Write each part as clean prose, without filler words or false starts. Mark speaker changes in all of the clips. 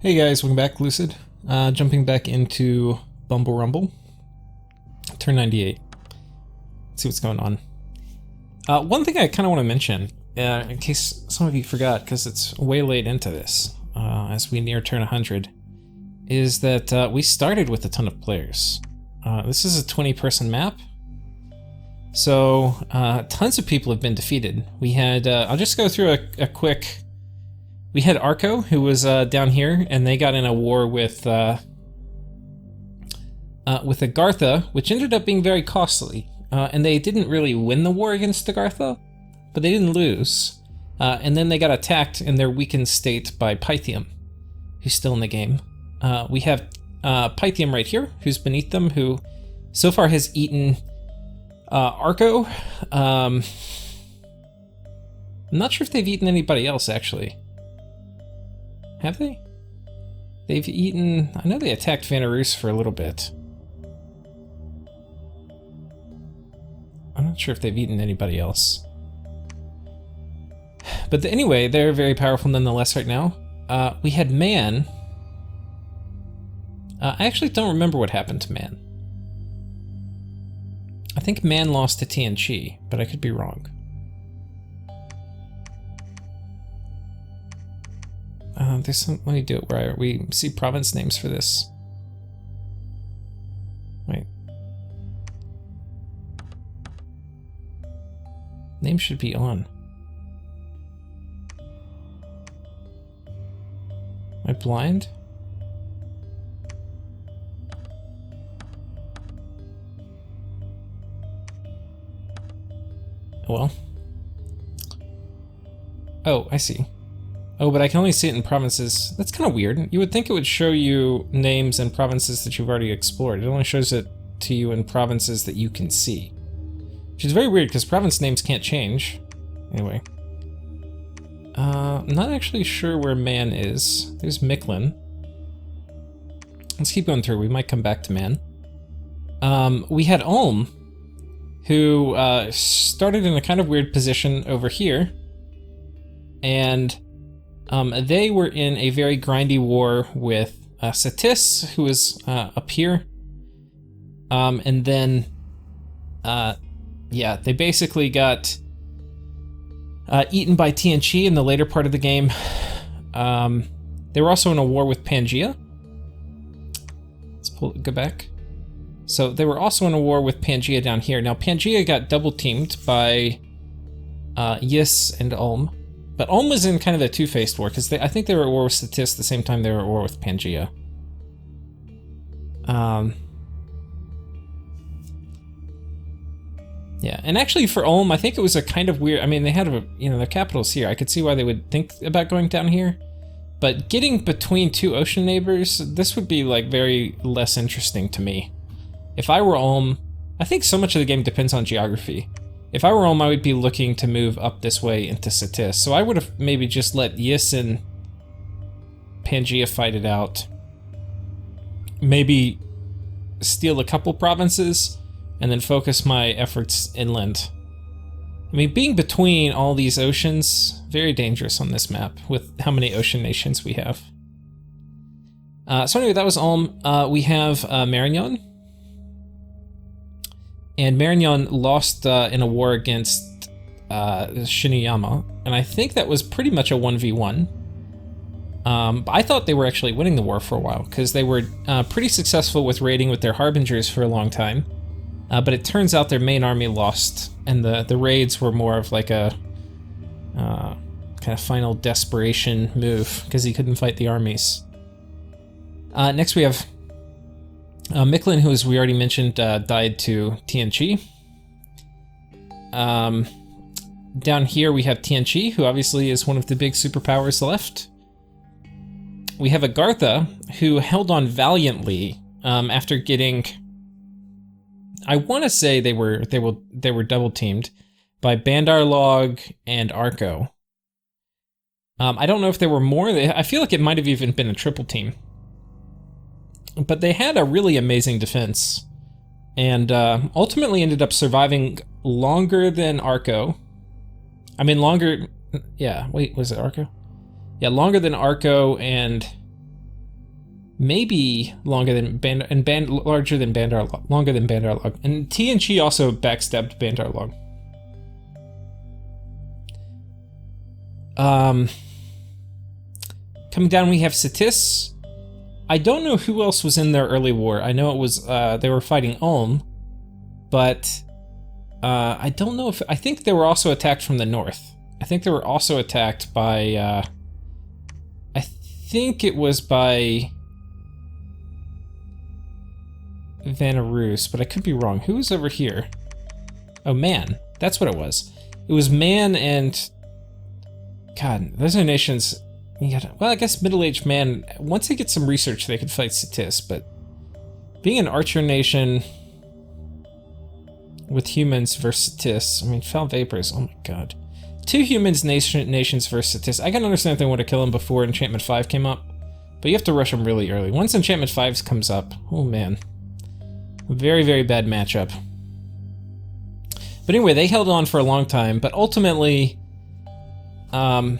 Speaker 1: Hey guys, welcome back, Lucid. Jumping back into Bumble Rumble. Turn 98. Let's see what's going on. One thing I kind of want to mention, in case some of you forgot, because it's way late into this, as we near turn 100, is that we started with a ton of players. This is a 20-person map, so tons of people have been defeated. We had, I'll just go through a quick... We had Arco, who was down here, and they got in a war with Agartha, which ended up being very costly. And they didn't really win the war against Agartha, but they didn't lose. And then they got attacked in their weakened state by Pythium, who's still in the game. We have Pythium right here, who's beneath them, who so far has eaten Arco. I'm not sure if they've eaten anybody else, actually. Have they? They've eaten... I know they attacked Vanarus for a little bit. I'm not sure if they've eaten anybody else. But anyway, they're very powerful nonetheless right now. We had Man. I actually don't remember what happened to Man. I think Man lost to TNG, but I could be wrong. There's some, let me do it where we see province names for this. Wait. Name should be on. Am I blind? Well. Oh, I see. Oh, but I can only see it in provinces. That's kind of weird. You would think it would show you names and provinces that you've already explored. It only shows it to you in provinces that you can see. Which is very weird, because province names can't change. Anyway. I'm not actually sure where Man is. There's Micklin. Let's keep going through. We might come back to Man. We had Ulm, who started in a kind of weird position over here. And... they were in a very grindy war with Satis, who was up here. And then, yeah, they basically got eaten by TNG in the later part of the game. They were also in a war with Pangaea. Let's go back. So they were also in a war with Pangaea down here. Now, Pangaea got double-teamed by Yis and Ulm. But Ulm was in kind of a two-faced war, because I think they were at war with Satis the same time they were at war with Pangaea. Yeah, and actually for Ulm, I think it was a kind of weird... I mean, they had, their capital's here. I could see why they would think about going down here. But getting between two ocean neighbors, this would be, like, very less interesting to me. If I were Ulm, I think so much of the game depends on geography. If I were Ulm, I would be looking to move up this way into Satis. So I would have maybe just let Yis and Pangaea fight it out. Maybe steal a couple provinces, and then focus my efforts inland. I mean, being between all these oceans, very dangerous on this map, with how many ocean nations we have. So anyway, that was Ulm. We have Marignon. And Marignon lost in a war against Shiniyama, and I think that was pretty much a 1v1. But I thought they were actually winning the war for a while, because they were pretty successful with raiding with their Harbingers for a long time. But it turns out their main army lost, and the raids were more of like a kind of final desperation move, because he couldn't fight the armies. Next we have... Micklin, who, as we already mentioned, died to TNG. Down here we have TNG, who obviously is one of the big superpowers left. We have Agartha, who held on valiantly after getting... I want to say they were double teamed by Bandarlog and Arco. I don't know if there were more. I feel like it might have even been a triple team. But they had a really amazing defense, and ultimately ended up surviving longer than Arco. I mean, longer... Yeah, wait, was it Arco? Yeah, longer than Arco and... maybe longer than larger than Bandar Log, longer than Bandar Log. And TNG also backstabbed Bandar Log. Coming down, we have Satis. I don't know who else was in their early war. I know it was they were fighting Ulm, but I don't know if I think they were also attacked from the north. I think they were also attacked by. I think it was by Vanarus, but I could be wrong. Who was over here? Oh, Man. That's what it was. It was Man and... God, those are nations... Well, I guess middle-aged Man, once they get some research, they could fight Satis, but being an archer nation with humans versus Satis, I mean, foul vapors, oh my god. 2 humans nations versus Satis. I can understand if they want to kill them before Enchantment 5 came up, but you have to rush them really early. Once Enchantment 5 comes up, oh man. Very, very bad matchup. But anyway, they held on for a long time, but ultimately, yeah,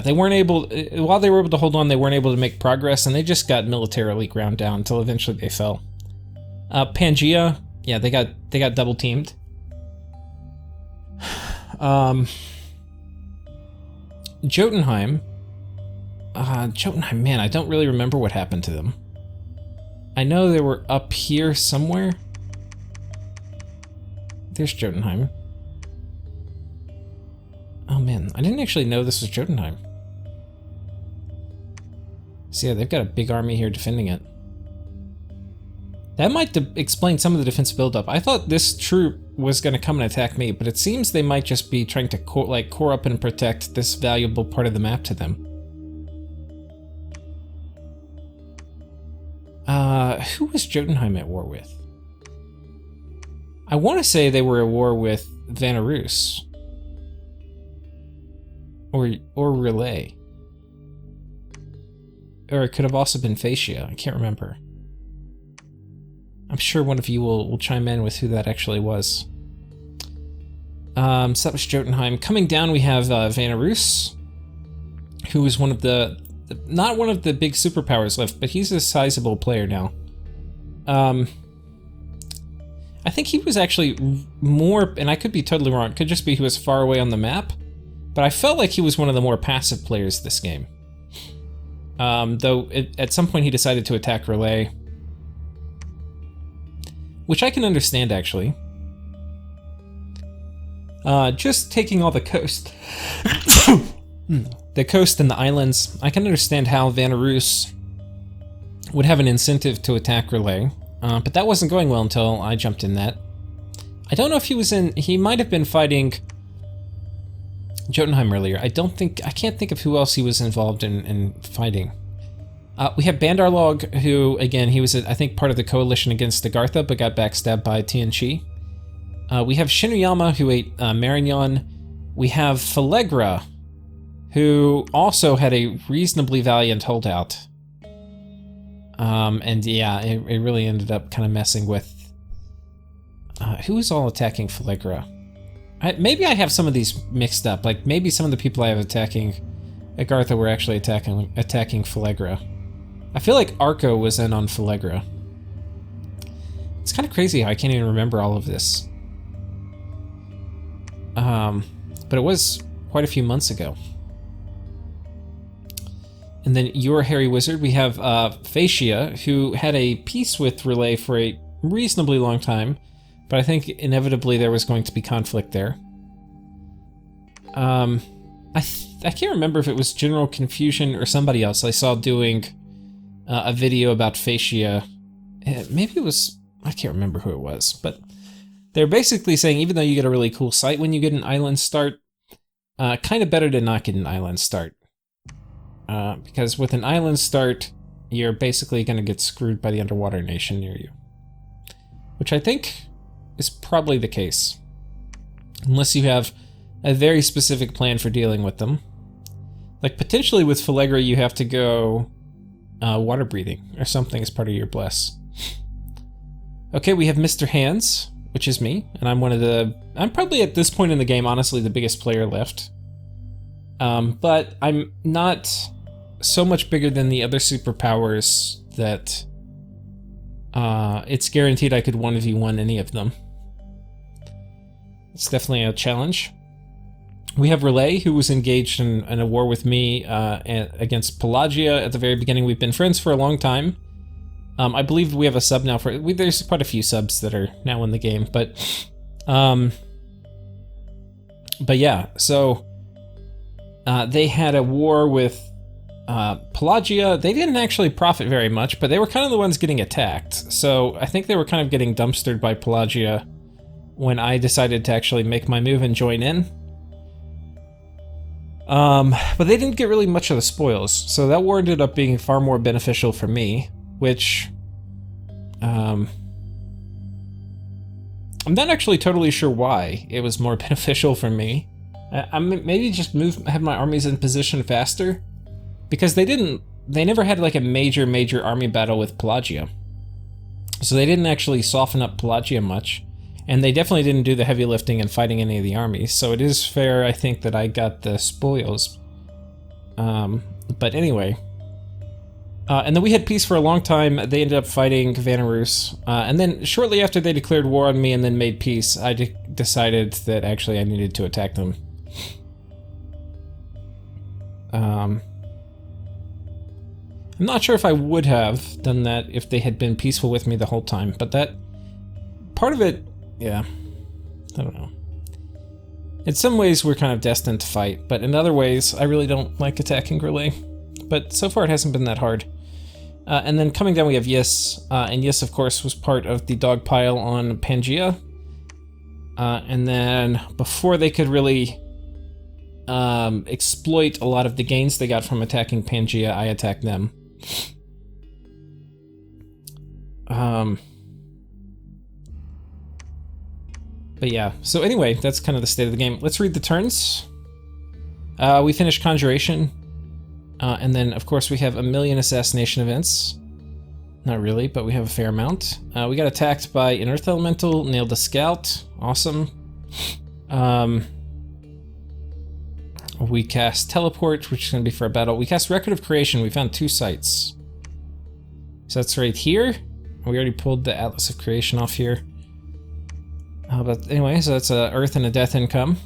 Speaker 1: they weren't able, while they were able to hold on, they weren't able to make progress, and they just got militarily ground down until eventually they fell. Pangea, yeah, they got double teamed. Jotunheim, man, I don't really remember what happened to them. I know they were up here somewhere. There's Jotunheim. Oh man, I didn't actually know this was Jotunheim. So yeah, they've got a big army here defending it. That might explain some of the defense buildup. I thought this troop was going to come and attack me, but it seems they might just be trying to core up and protect this valuable part of the map to them. Who was Jotunheim at war with? I want to say they were at war with Vanarus. Or Relay. Or it could have also been Fascia. I can't remember. I'm sure one of you will chime in with who that actually was. So that was Jotunheim. Coming down, we have Vanarus, who is one of not one of the big superpowers left, but he's a sizable player now. I think he was actually more, and I could be totally wrong, it could just be he was far away on the map, but I felt like he was one of the more passive players this game. Though at some point he decided to attack Relay, which I can understand actually. Just taking all the coast. The coast and the islands, I can understand how Vanarus would have an incentive to attack Relay, but that wasn't going well until I jumped in that. I don't know if he might have been fighting Jotunheim earlier. I can't think of who else he was involved in fighting. We have Bandar Log, who, again, he was, I think, part of the coalition against Agartha, but got backstabbed by Tianchi. We have Shinuyama, who ate Marignan. We have Falegra, who also had a reasonably valiant holdout. And yeah, it really ended up kind of messing with... who was all attacking Falegra? Maybe I have some of these mixed up. Like, maybe some of the people I have attacking Agartha were actually attacking Falegra. I feel like Arco was in on Falegra. It's kind of crazy how I can't even remember all of this. But it was quite a few months ago. And then Your Hairy Wizard, we have Fascia, who had a peace with Relay for a reasonably long time, but I think inevitably there was going to be conflict there. I can't remember if it was General Confusion or somebody else I saw doing a video about Fascia. Maybe it was, I can't remember who it was, but they're basically saying even though you get a really cool site when you get an island start, kind of better to not get an island start. Because with an island start, you're basically going to get screwed by the underwater nation near you. Which I think is probably the case. Unless you have a very specific plan for dealing with them. Like potentially with Falegra you have to go water breathing or something as part of your bless. Okay, we have Mr. Hands, which is me, and I'm probably at this point in the game honestly the biggest player left. But I'm not so much bigger than the other superpowers that it's guaranteed I could 1v1 any of them. It's definitely a challenge. We have Relay, who was engaged in a war with me against Pelagia at the very beginning. We've been friends for a long time. I believe we have a sub now for... there's quite a few subs that are now in the game, but yeah, so they had a war with Pelagia. They didn't actually profit very much, but they were kind of the ones getting attacked. So I think they were kind of getting dumpstered by Pelagia when I decided to actually make my move and join in. But they didn't get really much of the spoils, so that war ended up being far more beneficial for me, which I'm not actually totally sure why it was more beneficial for me. I maybe just have my armies in position faster, because they never had like a major army battle with Pelagia, so they didn't actually soften up Pelagia much. And they definitely didn't do the heavy lifting and fighting any of the armies, so it is fair, I think, that I got the spoils. But anyway. And then we had peace for a long time. They ended up fighting Vanarus. And then shortly after they declared war on me and then made peace, I decided that actually I needed to attack them. I'm not sure if I would have done that if they had been peaceful with me the whole time, but that... part of it... yeah, I don't know. In some ways, we're kind of destined to fight, but in other ways, I really don't like attacking Relay. But so far, it hasn't been that hard. And then coming down, we have Yis. And Yis, of course, was part of the dog pile on Pangea. And then, before they could really exploit a lot of the gains they got from attacking Pangea, I attacked them. But yeah, so anyway, that's kind of the state of the game. Let's read the turns. We finished Conjuration. And then, of course, we have a million assassination events. Not really, but we have a fair amount. We got attacked by an Earth Elemental, nailed a Scout. Awesome. We cast Teleport, which is going to be for a battle. We cast Record of Creation. We found 2 sites. So that's right here. We already pulled the Atlas of Creation off here. But anyway, so that's a Earth and a Death income.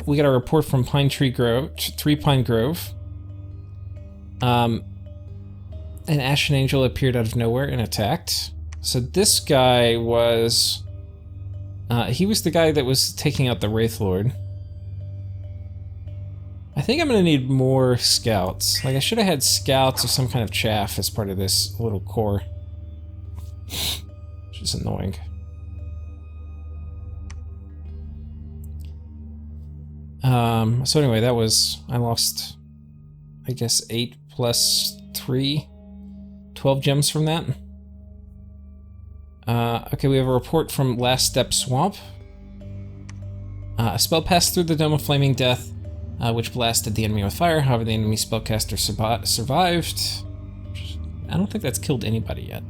Speaker 1: We got a report from Pine Tree Grove, 3 Pine Grove. An Ashen Angel appeared out of nowhere and attacked. So this guy was... he was the guy that was taking out the Wraith Lord. I think I'm gonna need more scouts. Like, I should have had scouts or some kind of chaff as part of this little corps. Which is annoying. So anyway, that was... I lost, I guess, 8 plus 3. 12 gems from that. Okay, we have a report from Last Step Swamp. A spell passed through the Dome of Flaming Death, which blasted the enemy with fire. However, the enemy spellcaster survived. I don't think that's killed anybody yet.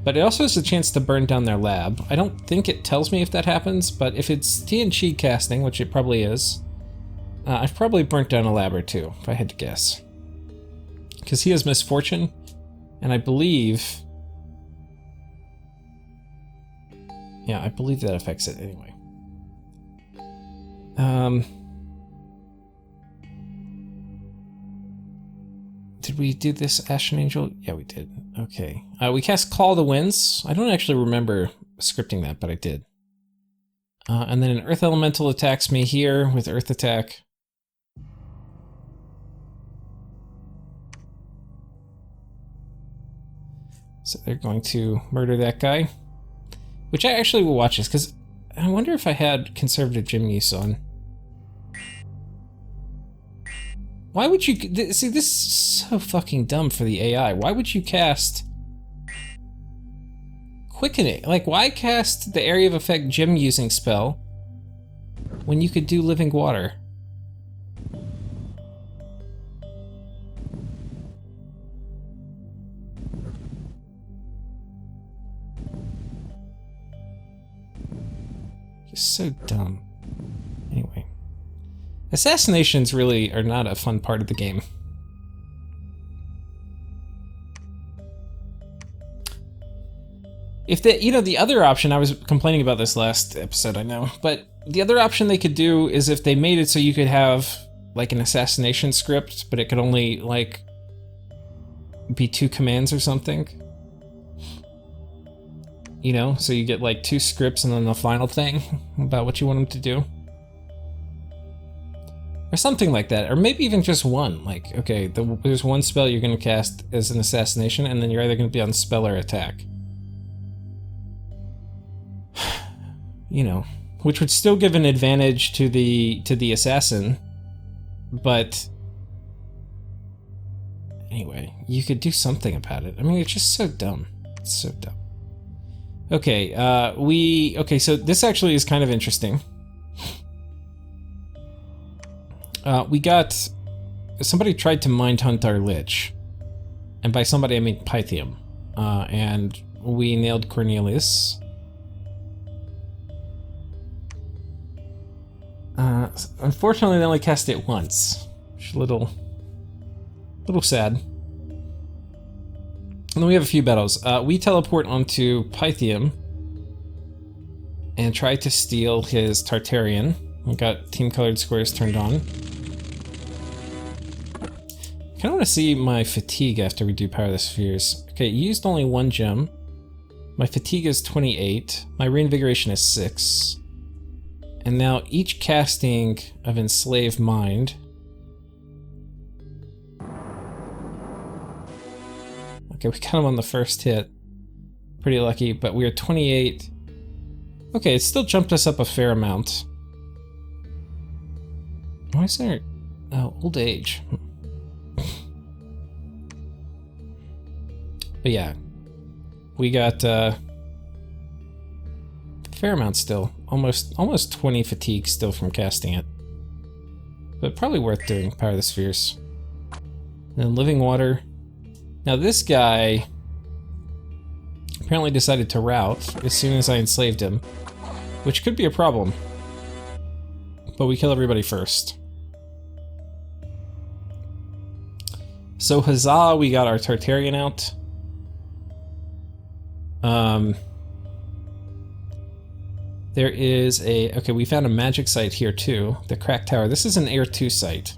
Speaker 1: But it also has a chance to burn down their lab. I don't think it tells me if that happens, but if it's TNG casting, which it probably is, I've probably burnt down a lab or 2, if I had to guess. Because he has Misfortune, and I believe... yeah, I believe that affects it anyway. Did we do this Ashen Angel? Yeah, we did. Okay. We cast Call of the Winds. I don't actually remember scripting that, but I did. And then an Earth Elemental attacks me here with Earth Attack. So they're going to murder that guy. Which I actually will watch this, because I wonder if I had Conservative Gem use on. Why would you... see, this is so fucking dumb for the AI. Why would you cast... Quickening? Like, why cast the Area of Effect Gem using spell when you could do Living Water? Just so dumb. Anyway. Assassinations really are not a fun part of the game. If they, you know, the other option, I was complaining about this last episode, I know, but the other option they could do is if they made it so you could have like an assassination script, but it could only like be 2 commands or something. You know, so you get like 2 scripts and then the final thing about what you want them to do. Or something like that, or maybe even just one. Like, okay, there's one spell you're going to cast as an assassination, and then you're either going to be on spell or attack. You know, which would still give an advantage to the assassin, but anyway, you could do something about it. I mean, it's just so dumb. It's so dumb. Okay, okay, so this actually is kind of interesting. We got, somebody tried to mind hunt our Lich, and by somebody I mean Pythium, and we nailed Cornelius. Unfortunately, they only cast it once. Which is a little sad. And then we have a few battles. We teleport onto Pythium and try to steal his Tartarian. We got team colored squares turned on. I kind of want to see my fatigue after we do Power of the Spheres. Okay, used only 1 gem. My fatigue is 28. My reinvigoration is 6. And now each casting of Enslaved Mind. Okay, we got him on the first hit. Pretty lucky, but we are 28. Okay, it still jumped us up a fair amount. Why is there... Oh, old age. But yeah, we got a fair amount still. Almost 20 fatigue still from casting it. But probably worth doing Power of the Spheres. And then Living Water. Now this guy apparently decided to rout as soon as I enslaved him, which could be a problem. But we kill everybody first. So huzzah, we got our Tartarian out. There is a... Okay, we found a magic site here too. The Crack Tower. This is an Air 2 site.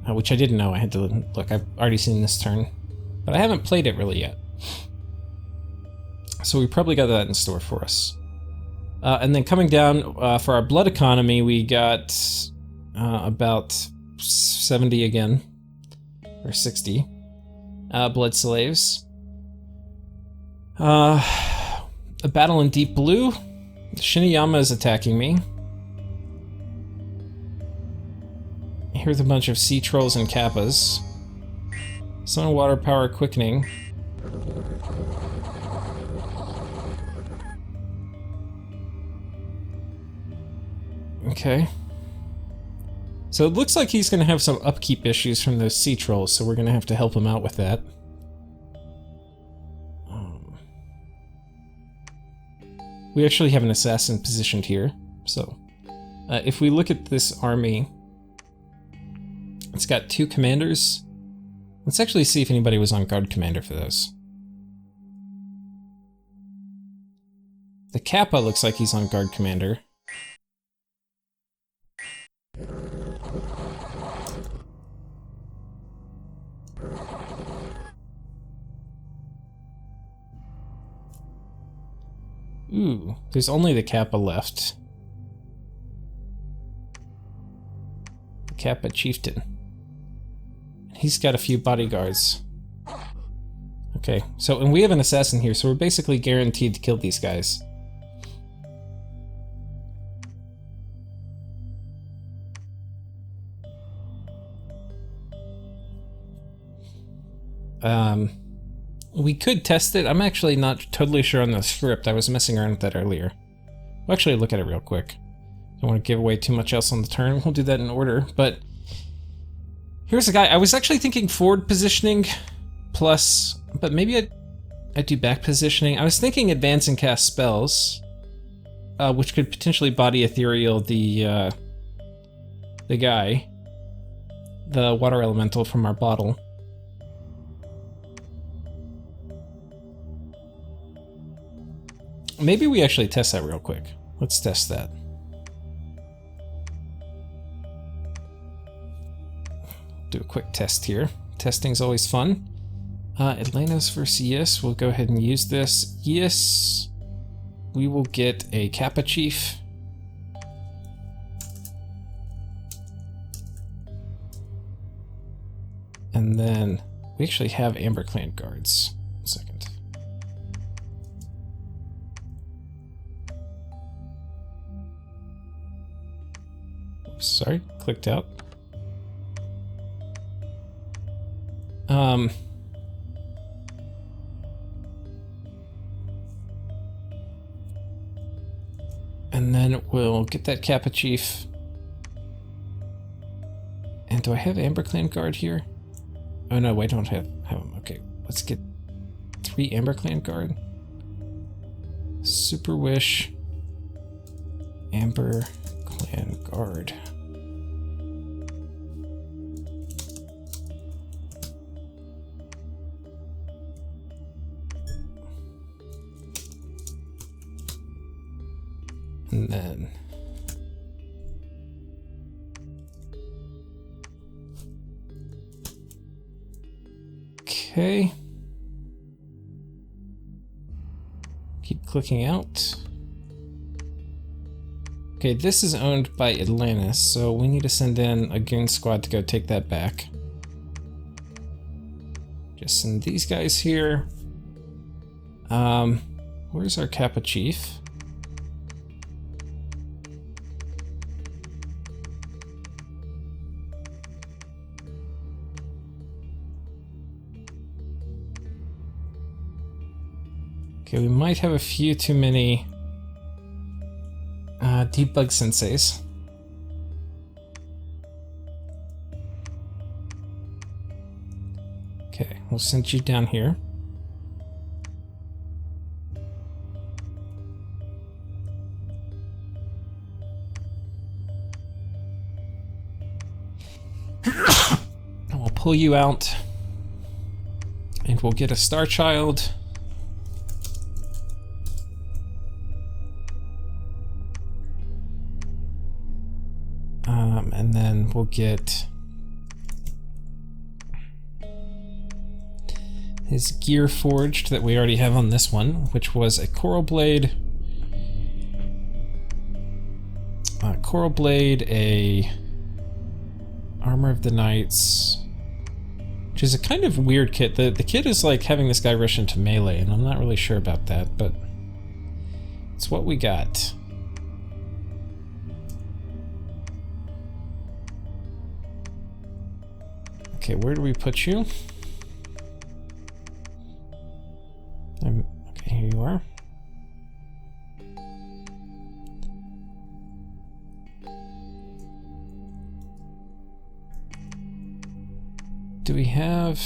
Speaker 1: Which I didn't know. I had to look. I've already seen this turn. But I haven't played it really yet. So we probably got that in store for us. And then coming down for our blood economy, we got about 70 again. Or 60. Blood slaves. A battle in Deep Blue. Shiniyama is attacking me. Here's a bunch of sea trolls and kappas. Sun and water power quickening. Okay. So it looks like he's going to have some upkeep issues from those sea trolls, so we're going to have to help him out with that. We actually have an assassin positioned here, so if we look at this army, it's got 2 commanders. Let's actually see if anybody was on guard commander for those. The Kappa looks like he's on guard commander. Ooh, there's only the Kappa left. The Kappa Chieftain. He's got a few bodyguards. Okay, so, and we have an assassin here, so we're basically guaranteed to kill these guys. We could test it. I'm actually not totally sure on the script. I was messing around with that earlier. We'll actually look at it real quick. Don't want to give away too much else on the turn. We'll do that in order, but here's a guy. I was actually thinking forward positioning plus, but maybe I'd do back positioning. I was thinking advance and cast spells, which could potentially body ethereal the the guy, the water elemental from our bottle. Maybe we actually test that real quick. Let's test that. Do a quick test here. Testing's always fun. Atlantis versus yes. We'll go ahead and use this. Yes. We will get a Kappa Chief. And then we actually have Amber Clan guards. 1 second. Oops, sorry, clicked out. And then we'll get that Kappa Chief. And do I have Amber Clan guard here? Oh no, I don't have him. Okay, let's get 3 Amber Clan guard. Super Wish. Amber Clan guard. And then okay. Keep clicking out. Okay, this is owned by Atlantis, so we need to send in a goon squad to go take that back. Just send these guys here. Where's our Kappa Chief? Okay, we might have a few too many debug senseis. Okay, we'll send you down here. And we'll pull you out, and we'll get a Star Child. And then we'll get his gear forged that we already have on this one, which was a Coral Blade, a Armor of the Knights, which is a kind of weird kit. The kit is like having this guy rush into melee, and I'm not really sure about that, but it's what we got. Okay, where do we put you? Okay, here you are. Do we have...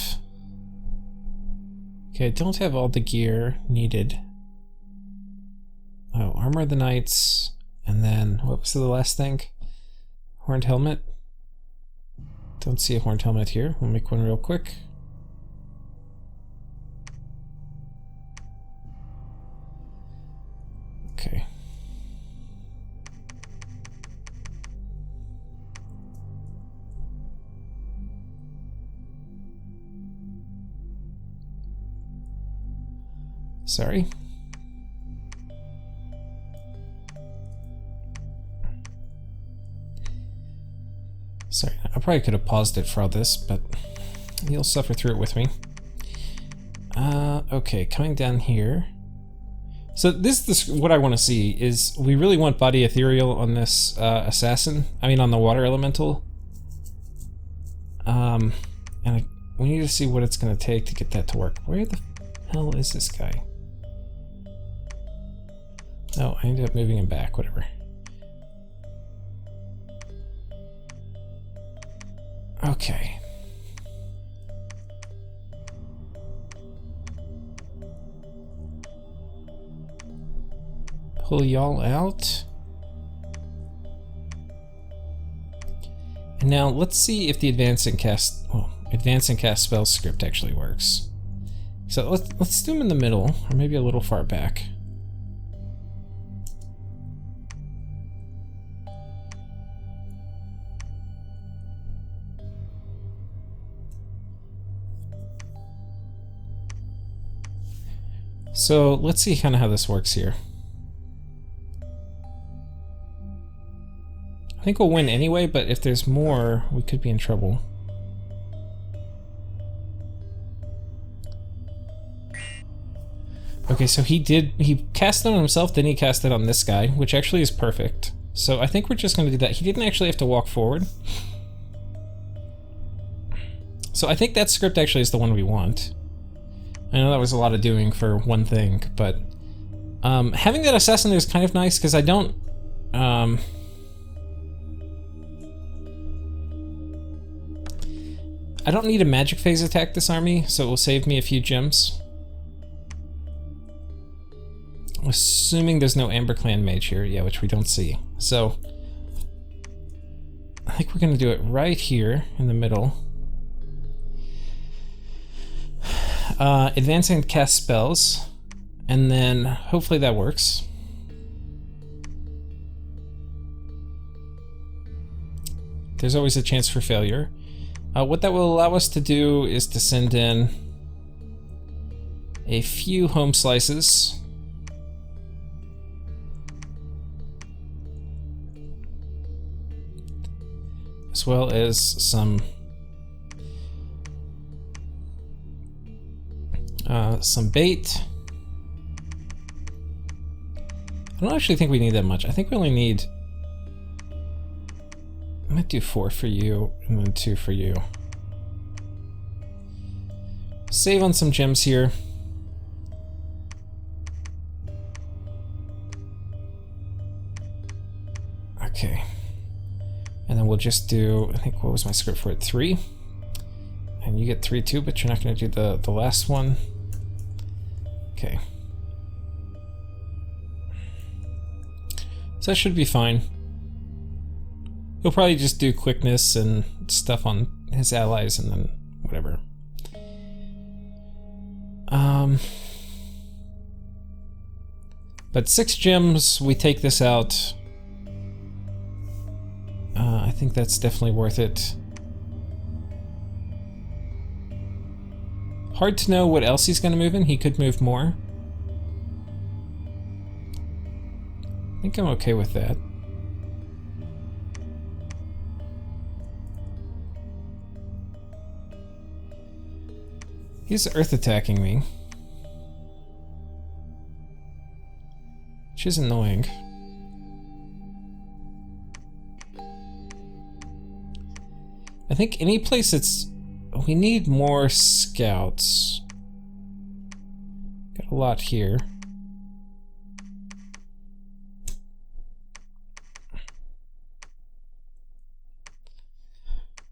Speaker 1: Okay, I don't have all the gear needed. Oh, Armor of the Knights, and then what was the last thing? Horned Helmet. Don't see a horned helmet here. We'll make one real quick. Okay. Sorry. Sorry, I probably could have paused it for all this, but you'll suffer through it with me. Okay, coming down here. So this what I want to see is we really want body ethereal on this assassin. I mean on the water elemental. We need to see what it's going to take to get that to work. Where the hell is this guy? Oh, I ended up moving him back, whatever. Okay. Pull y'all out. Now let's see if the advance and cast spell script actually works. So let's do them in the middle, or maybe a little far back. So let's see kind of how this works here. I think we'll win anyway, but if there's more, we could be in trouble. Okay, so he cast it on himself, then he cast it on this guy, which actually is perfect. So I think we're just going to do that. He didn't actually have to walk forward. So I think that script actually is the one we want. I know that was a lot of doing for one thing, but having that assassin there is kind of nice because I don't need a magic phase attack this army, so it will save me a few gems. Assuming there's no Amber Clan mage here, yeah, which we don't see. So I think we're gonna do it right here in the middle. Advance and cast spells, and then hopefully that works. There's always a chance for failure. What that will allow us to do is to send in a few home slices. As well as some bait. I don't actually think we need that much. I think we only need... I might do 4 for you, and then 2 for you. Save on some gems here. Okay. And then we'll just do, I think, what was my script for it? 3. And you get 3 too, but you're not going to do the last one. Okay. So that should be fine. He'll probably just do quickness and stuff on his allies and then whatever. But 6 gems, we take this out. I think that's definitely worth it. Hard to know what else he's going to move in. He could move more. I think I'm okay with that. He's earth attacking me, which is annoying. I think any place that's... We need more scouts. Got a lot here.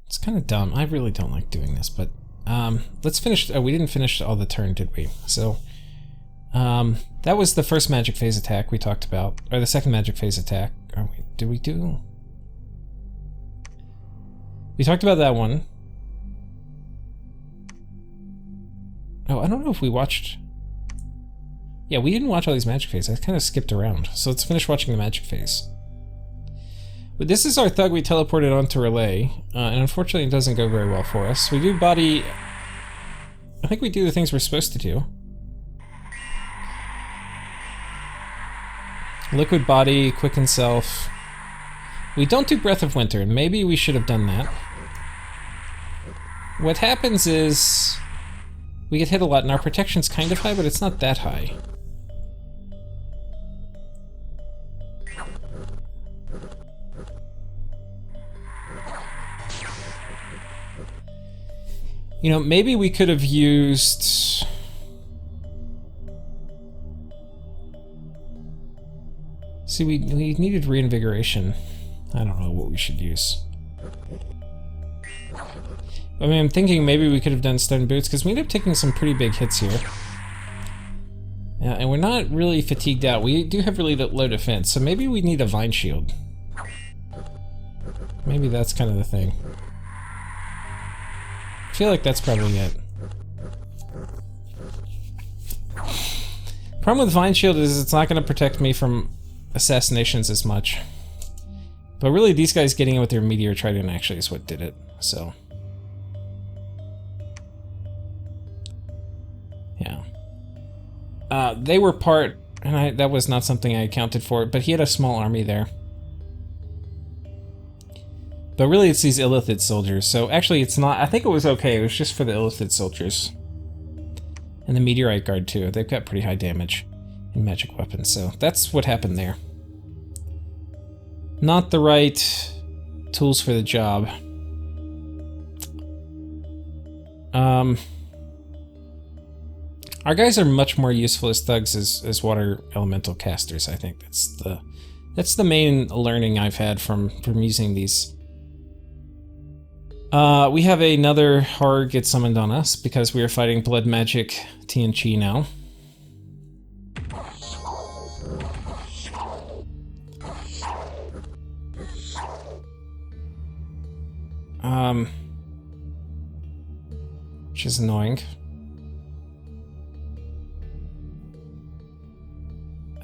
Speaker 1: It's kind of dumb. I really don't like doing this, but let's finish. Oh, we didn't finish all the turn, did we? So that was the first magic phase attack we talked about, or the second magic phase attack. Oh, wait, did we do? We talked about that one. Oh, I don't know if we watched... Yeah, we didn't watch all these magic phases. I kind of skipped around. So let's finish watching the magic phase. But this is our thug we teleported onto Relay, and unfortunately it doesn't go very well for us. We do body... I think we do the things we're supposed to do. Liquid Body, Quicken Self. We don't do Breath of Winter, and maybe we should have done that. What happens is... we get hit a lot, and our protection's kind of high, but it's not that high. You know, maybe we could have used... See, we needed reinvigoration. I don't know what we should use. I mean, I'm thinking maybe we could have done stone boots, because we ended up taking some pretty big hits here. Yeah, and we're not really fatigued out. We do have really low defense, so maybe we need a vine shield. Maybe that's kind of the thing. I feel like that's probably it. Problem with Vine Shield is it's not going to protect me from assassinations as much. But really, these guys getting in with their Meteor Trident actually is what did it, so... yeah. They were part, and that was not something I accounted for, but he had a small army there. But really, it's these Illithid soldiers, so actually it's not... I think it was okay, it was just for the Illithid soldiers. And the Meteorite Guard, too. They've got pretty high damage in magic weapons, so that's what happened there. Not the right tools for the job. Our guys are much more useful as thugs as water elemental casters, I think. That's the main learning I've had from using these. We have another horror get summoned on us because we are fighting blood magic TNG now. Which is annoying.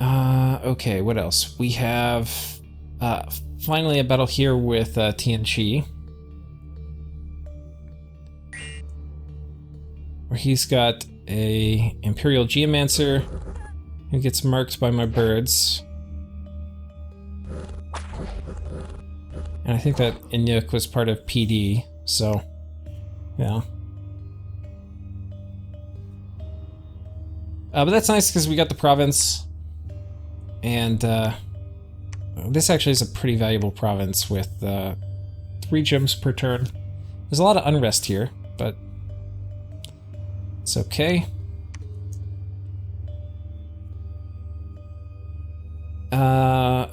Speaker 1: Okay, what else? We have finally a battle here with TNG. Where he's got a Imperial Geomancer who gets marked by my birds. And I think that Inyuk was part of PD, so yeah. But that's nice because we got the province, and this actually is a pretty valuable province with 3 gems per turn. There's a lot of unrest here, but it's okay.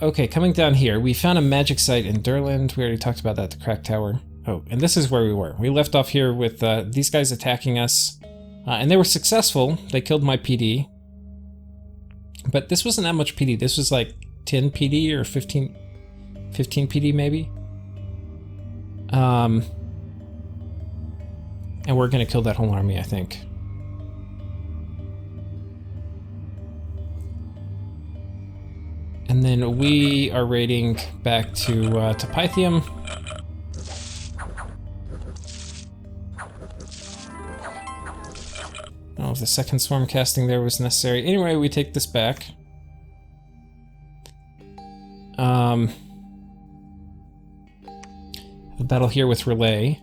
Speaker 1: Okay, coming down here, we found a magic site in Durland. We already talked about that, the Crack Tower. Oh, and this is where we were. We left off here with these guys attacking us, and they were successful. They killed my PD. But this wasn't that much PD. This was like 10 PD or 15 PD maybe. And we're gonna kill that whole army, I think. And then we are raiding back to Pythium. I don't know if the second swarm casting there was necessary. Anyway, we take this back. A battle here with Relay.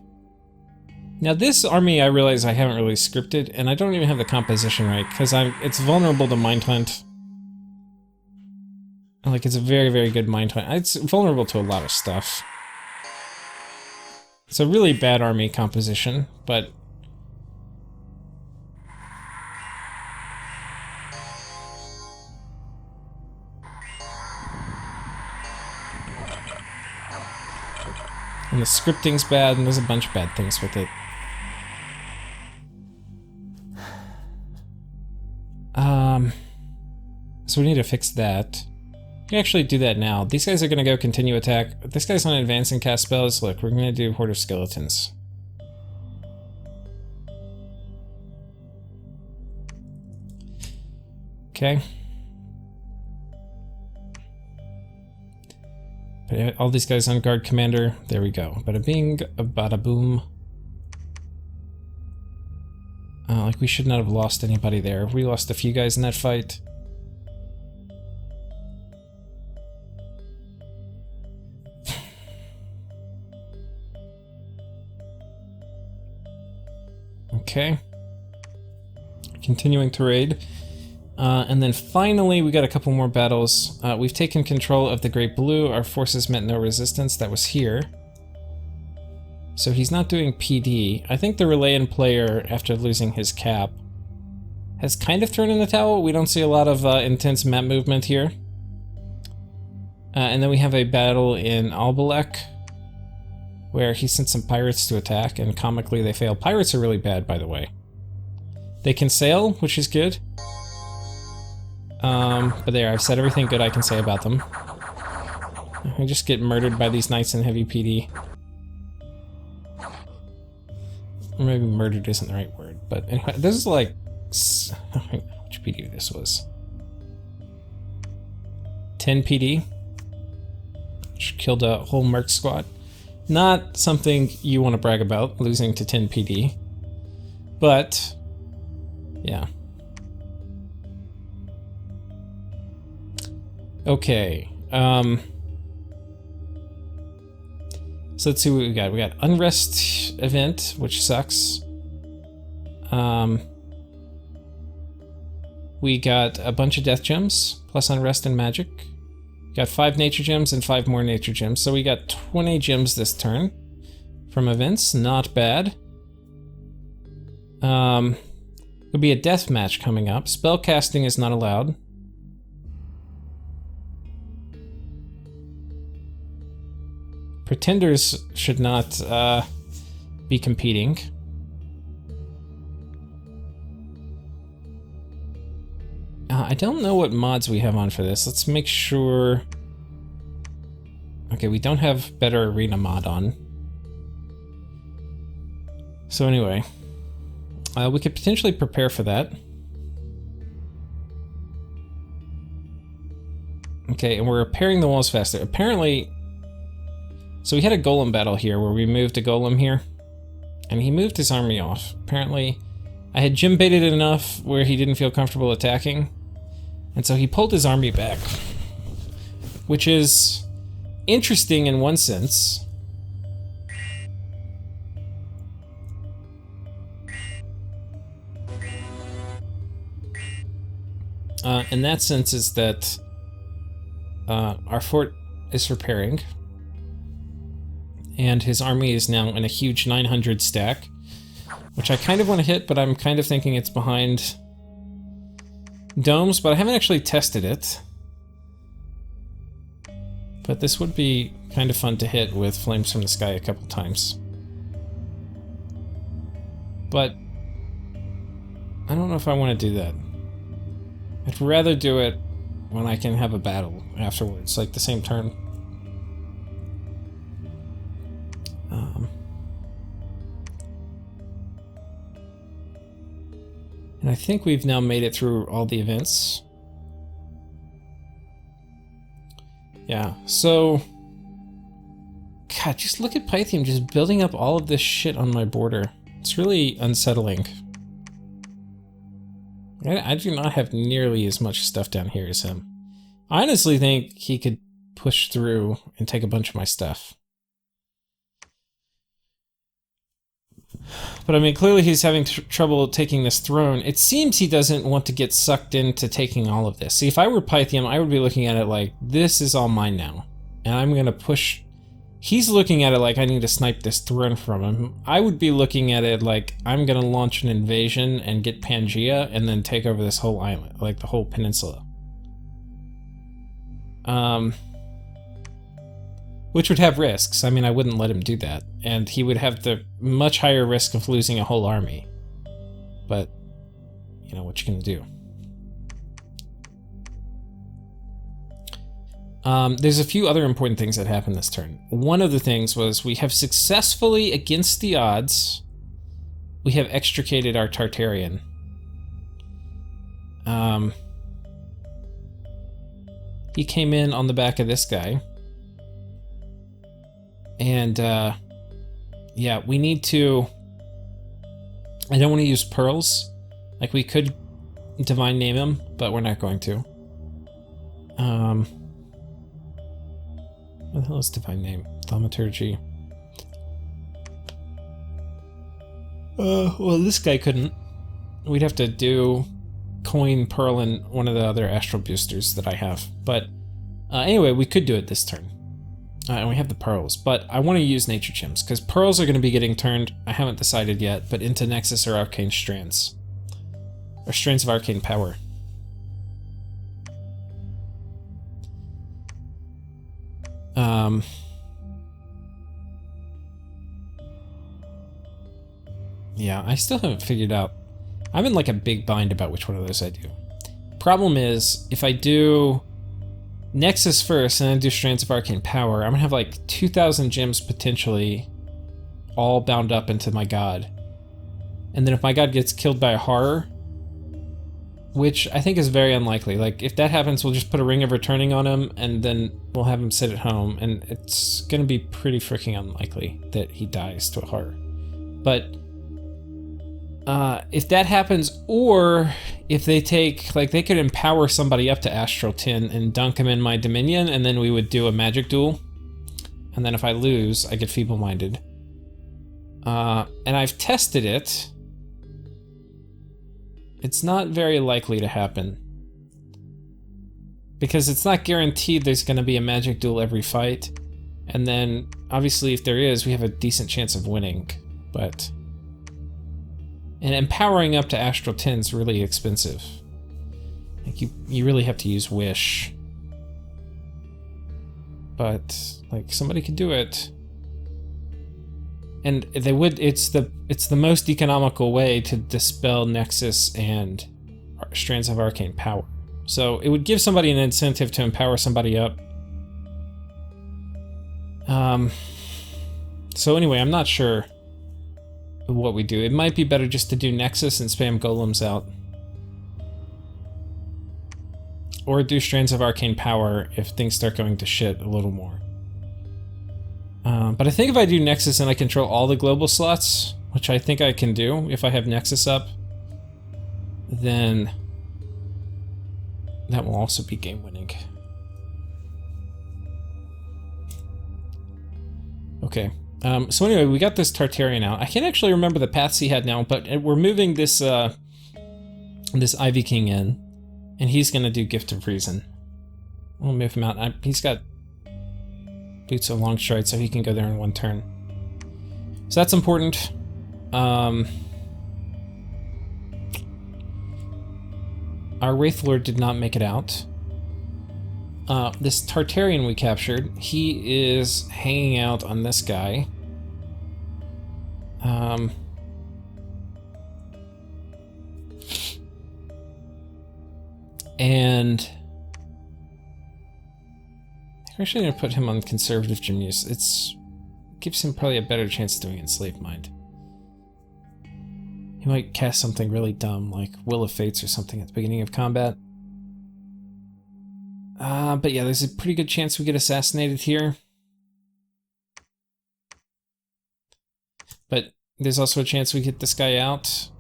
Speaker 1: Now this army I realize I haven't really scripted, and I don't even have the composition right, because it's vulnerable to Mind Hunt. Like, it's a very, very good Mind Hunt. It's vulnerable to a lot of stuff. It's a really bad army composition, but... and the scripting's bad, and there's a bunch of bad things with it. So we need to fix that. We can actually do that now. These guys are going to go continue attack. This guy's on advance and cast spells. Look, we're going to do Horde of Skeletons. Okay. Put all these guys on guard commander. There we go. Bada bing, bada boom. Like, we should not have lost anybody there. We lost a few guys in that fight. Okay. Continuing to raid. And then finally, we got a couple more battles. We've taken control of the Great Blue. Our forces met no resistance. That was here. So he's not doing PD. I think the Relayan player, after losing his cap, has kind of thrown in the towel. We don't see a lot of intense map movement here. And then we have a battle in Albalek, where he sent some pirates to attack, and comically they fail. Pirates are really bad, by the way. They can sail, which is good. But there, I've said everything good I can say about them. I just get murdered by these knights in heavy PD. Or maybe murdered isn't the right word, but anyway, this is like... I don't know which PD this was. 10 PD. Which killed a whole merc squad. Not something you want to brag about, losing to 10 PD. But, yeah. Okay. So let's see what we got. We got Unrest event, which sucks. We got a bunch of death gems, plus Unrest and Magic. We got 5 nature gems and 5 more nature gems. So we got 20 gems this turn from events. Not bad. There'll be a death match coming up. Spell casting is not allowed. Pretenders should not be competing. I don't know what mods we have on for this. Let's make sure... Okay, we don't have better arena mod on. So anyway, we could potentially prepare for that. Okay, and we're repairing the walls faster. Apparently... So we had a golem battle here where we moved a golem here, and he moved his army off. Apparently, I had gym baited it enough where he didn't feel comfortable attacking, and so he pulled his army back, which is interesting in one sense. In that sense is that our fort is repairing. And his army is now in a huge 900 stack, which I kind of want to hit, but I'm kind of thinking it's behind domes, but I haven't actually tested it. But this would be kind of fun to hit with Flames from the Sky a couple times. But I don't know if I want to do that. I'd rather do it when I can have a battle afterwards, like the same turn. And I think we've now made it through all the events. Yeah, so... God, just look at Pythium just building up all of this shit on my border. It's really unsettling. I do not have nearly as much stuff down here as him. I honestly think he could push through and take a bunch of my stuff. But I mean, clearly he's having trouble taking this throne. It seems he doesn't want to get sucked into taking all of this. See, if I were Pythium, I would be looking at it like, this is all mine now. And I'm going to push... He's looking at it like, I need to snipe this throne from him. I would be looking at it like, I'm going to launch an invasion and get Pangea and then take over this whole island, like the whole peninsula. Which would have risks. I mean, I wouldn't let him do that. And he would have the much higher risk of losing a whole army. But, you know, what you can do. There's a few other important things that happened this turn. One of the things was we have successfully, against the odds, we have extricated our Tartarian. He came in on the back of this guy. And, yeah, we need to... I don't want to use pearls. Like, we could divine name him, but we're not going to. What the hell is divine name? Thaumaturgy. Well, this guy couldn't. We'd have to do coin, pearl, and one of the other astral boosters that I have. But, anyway, we could do it this turn. And we have the pearls, but I want to use nature gems, because pearls are going to be getting turned, I haven't decided yet, but into Nexus or Arcane Strands. Or Strands of Arcane Power. Yeah, I still haven't figured out. I'm in like a big bind about which one of those I do. Problem is, if I do Nexus first, and then do Strands of Arcane Power. I'm gonna have like 2,000 gems potentially all bound up into my god. And then if my god gets killed by a horror, which I think is very unlikely. Like, if that happens, we'll just put a Ring of Returning on him, and then we'll have him sit at home, and it's gonna be pretty freaking unlikely that he dies to a horror. But if that happens, or if they take, like, they could empower somebody up to Astral 10 and dunk him in my Dominion, and then we would do a magic duel. And then if I lose, I get feeble-minded. And I've tested it. It's not very likely to happen. Because it's not guaranteed there's going to be a magic duel every fight. And then, obviously, if there is, we have a decent chance of winning. But... and empowering up to Astral 10 is really expensive. Like, you really have to use Wish. But, like, somebody could do it. And they would, it's the most economical way to dispel Nexus and Strands of Arcane Power. So it would give somebody an incentive to empower somebody up. So anyway, I'm not sure what we do. It might be better just to do Nexus and spam golems out. Or do Strands of Arcane Power if things start going to shit a little more. But I think if I do Nexus and I control all the global slots, which I think I can do if I have Nexus up, then that will also be game winning. Okay. So anyway, we got this Tartarian out. I can't actually remember the paths he had now, but we're moving this this Ivy King in, and he's gonna do Gift of Reason. We'll move him out. He's got Boots of Longstride, so he can go there in one turn. So that's important. Our Wraithlord did not make it out. This Tartarian we captured, he is hanging out on this guy. And I'm actually going to put him on Conservative Gem Use. It gives him probably a better chance of doing Enslaved Mind. He might cast something really dumb, like Will of Fates or something at the beginning of combat. But yeah, there's a pretty good chance we get assassinated here. But there's also a chance we get this guy out.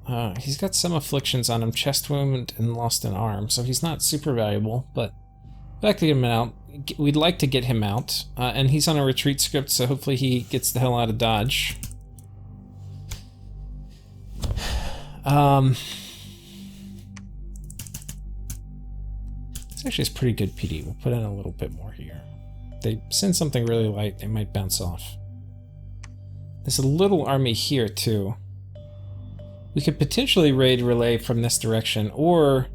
Speaker 1: He's got some afflictions on him, chest wound and lost an arm, so he's not super valuable, but back to get him out. We'd like to get him out, and he's on a retreat script, so hopefully he gets the hell out of Dodge. This actually is pretty good PD. We'll put in a little bit more here. If they send something really light, they might bounce off. There's a little army here, too. We could potentially raid Relay from this direction, or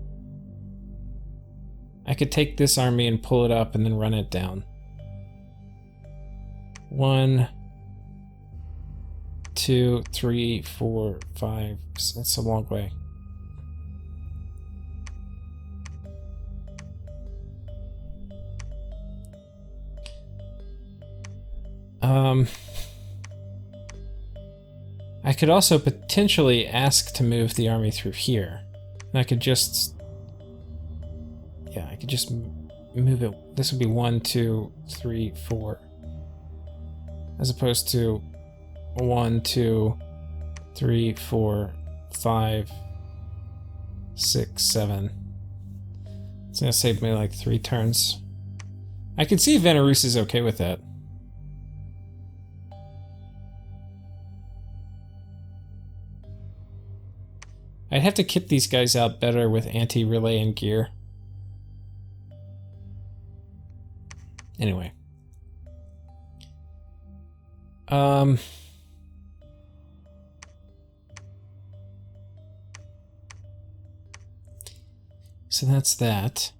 Speaker 1: I could take this army and pull it up and then run it down. 1, 2, 3, 4, 5. That's a long way. I could also potentially ask to move the army through here. And I could just... yeah, I could just move it. This would be 1, 2, 3, 4. As opposed to 1, 2, 3, 4, 5, 6, 7. It's gonna save me like 3 turns. I can see Vanarus is okay with that. I'd have to kit these guys out better with anti-relay and gear. Anyway. So that's that.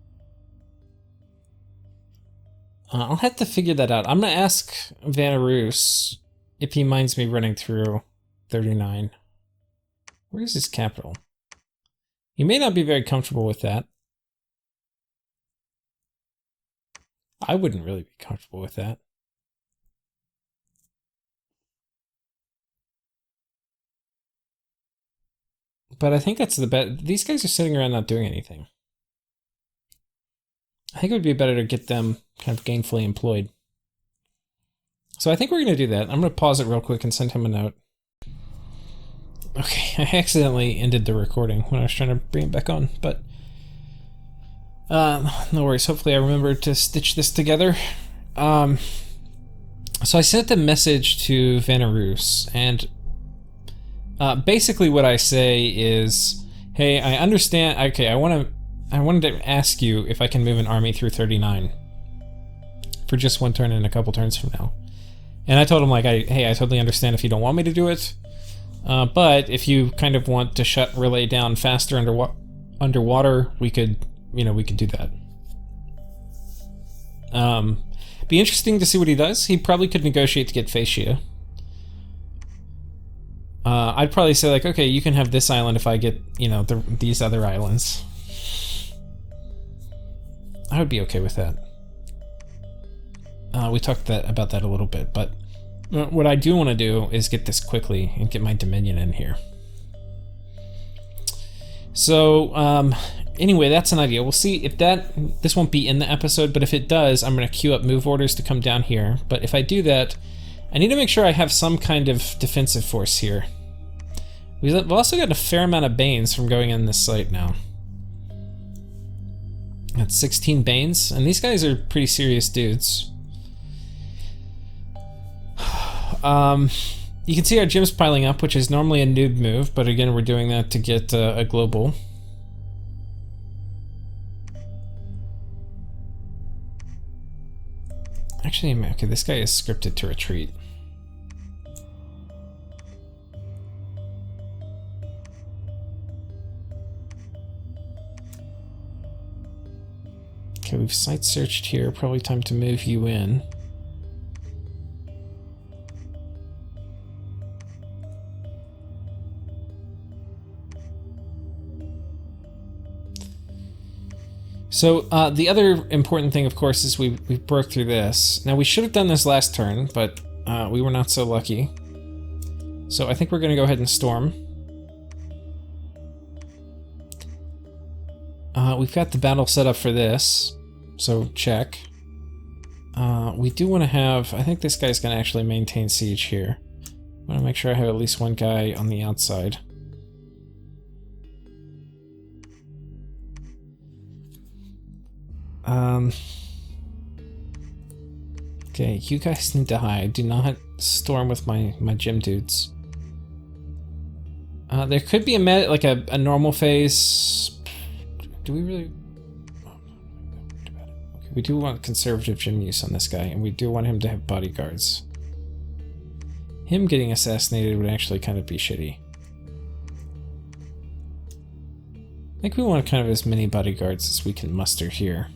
Speaker 1: I'll have to figure that out. I'm gonna ask Vanarus if he minds me running through 39. Where's his capital? He may not be very comfortable with that. I wouldn't really be comfortable with that. But I think that's the best. These guys are sitting around not doing anything. I think it would be better to get them kind of gainfully employed. So I think we're going to do that. I'm going to pause it real quick and send him a note. Okay, I accidentally ended the recording when I was trying to bring it back on, but no worries. Hopefully I remember to stitch this together. So I sent a message to Vanarus, and basically what I say is, hey, I understand. Okay, I wanted to ask you if I can move an army through 39 for just one turn and a couple turns from now. And I told him, like, hey, I totally understand if you don't want me to do it, but if you kind of want to shut Relay down faster underwater, we could do that. Be interesting to see what he does. He probably could negotiate to get Fascia. I'd probably say, like, okay, you can have this island if I get, these other islands. I would be okay with that. We talked about that a little bit, but what I do want to do is get this quickly and get my Dominion in here. So, anyway, that's an idea. We'll see if this won't be in the episode, but if it does, I'm going to queue up move orders to come down here. But if I do that, I need to make sure I have some kind of defensive force here. We've also got a fair amount of Banes from going in this site now. That's 16 Banes, and these guys are pretty serious dudes. You can see our gym's piling up, which is normally a noob move, but again, we're doing that to get a global. Actually, okay, this guy is scripted to retreat. Okay, we've site searched here. Probably time to move you in. So the other important thing, of course, is we broke through this. Now we should have done this last turn, but we were not so lucky. So I think we're going to go ahead and storm. We've got the battle set up for this, so check. We do want to have, I think this guy's going to actually maintain siege here. I want to make sure I have at least one guy on the outside. Okay, you guys need to hide. Do not storm with my gym dudes. There could be a normal phase. Do we really? Okay, we do want conservative gym use on this guy, and we do want him to have bodyguards. Him getting assassinated would actually kind of be shitty. I think we want kind of as many bodyguards as we can muster here.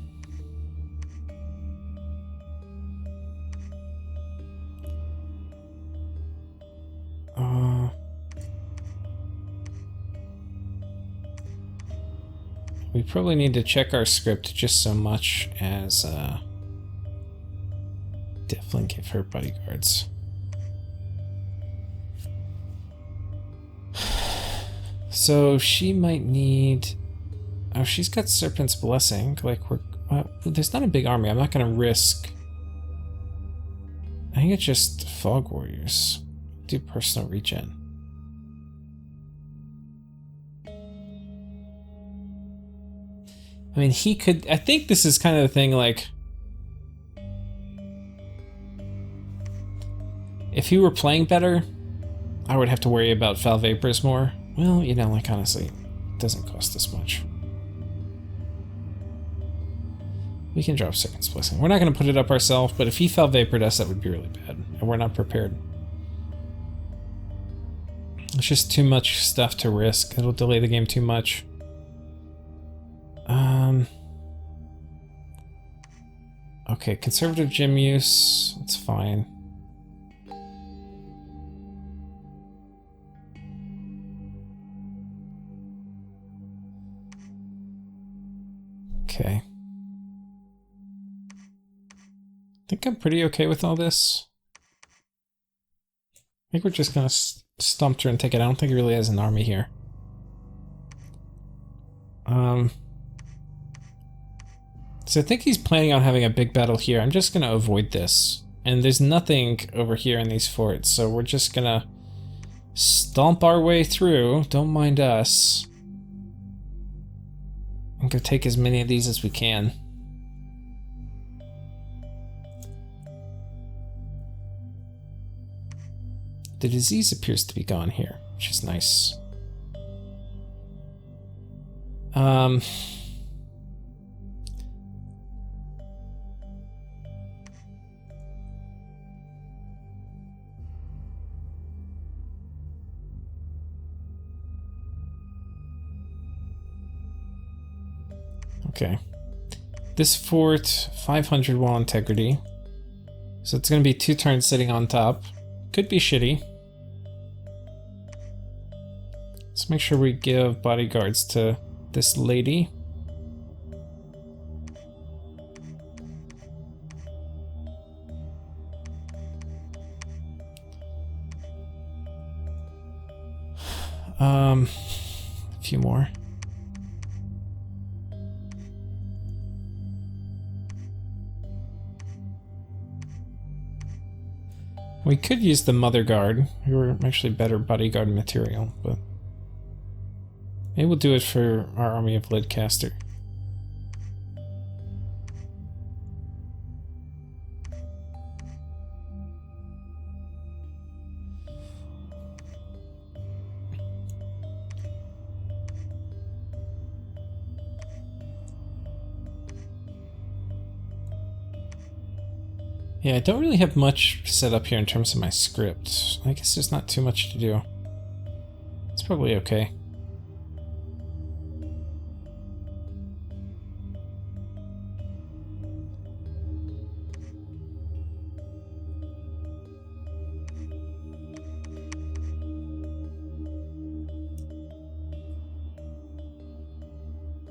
Speaker 1: We probably need to check our script just so much as definitely give her bodyguards. So she might need. Oh, she's got Serpent's Blessing. Like there's not a big army. I'm not gonna risk. I think it's just Fog Warriors. Do personal regen. I mean, he could. I think this is kind of the thing, like, if he were playing better, I would have to worry about foul vapors more. Well, like, honestly, it doesn't cost us much. We can drop Serpent's Blessing. We're not going to put it up ourselves, but if he foul vapored us, that would be really bad, and we're not prepared. It's just too much stuff to risk. It'll delay the game too much. Okay, conservative gym use, that's fine. Okay. think I'm pretty okay with all this. I think we're just gonna stomp through and take it. I don't think he really has an army here. So I think he's planning on having a big battle here. I'm just gonna avoid this. And there's nothing over here in these forts, so we're just gonna stomp our way through. Don't mind us. And go take as many of these as we can. The disease appears to be gone here, which is nice. Okay. This fort, 500 wall integrity. So it's going to be 2 turns sitting on top. Could be shitty. Let's make sure we give bodyguards to this lady. A few more. We could use the Mother Guard, who are actually better bodyguard material, but maybe we'll do it for our army of Leadcaster. Yeah, I don't really have much set up here in terms of my script. I guess there's not too much to do. It's probably okay.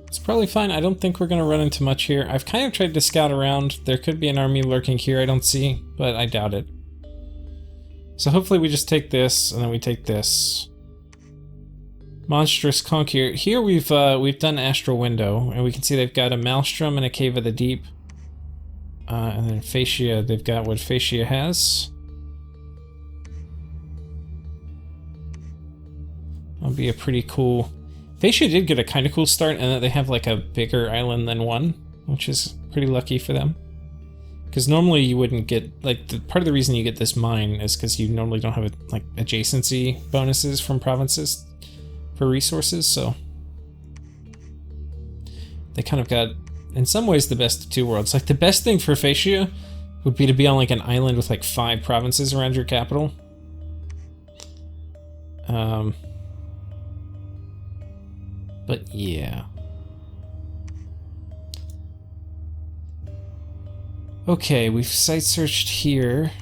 Speaker 1: It's probably fine. I don't think we're going to run into much here. I've kind of tried to scout around. There could be an army lurking here I don't see, but I doubt it. So hopefully we just take this, and then we take this. Monstrous Conquer. Here we've done Astral Window, and we can see they've got a Maelstrom and a Cave of the Deep. And then Fascia, they've got what Fascia has. That'll be a pretty cool... Fascia did get a kind of cool start in that they have like a bigger island than one, which is pretty lucky for them. Because normally you wouldn't get, like, part of the reason you get this mine is because you normally don't have, like, adjacency bonuses from provinces for resources, so... They kind of got, in some ways, the best of two worlds. Like, the best thing for Fascia would be to be on, like, an island with, like, 5 provinces around your capital. But yeah. Okay, we've site searched here.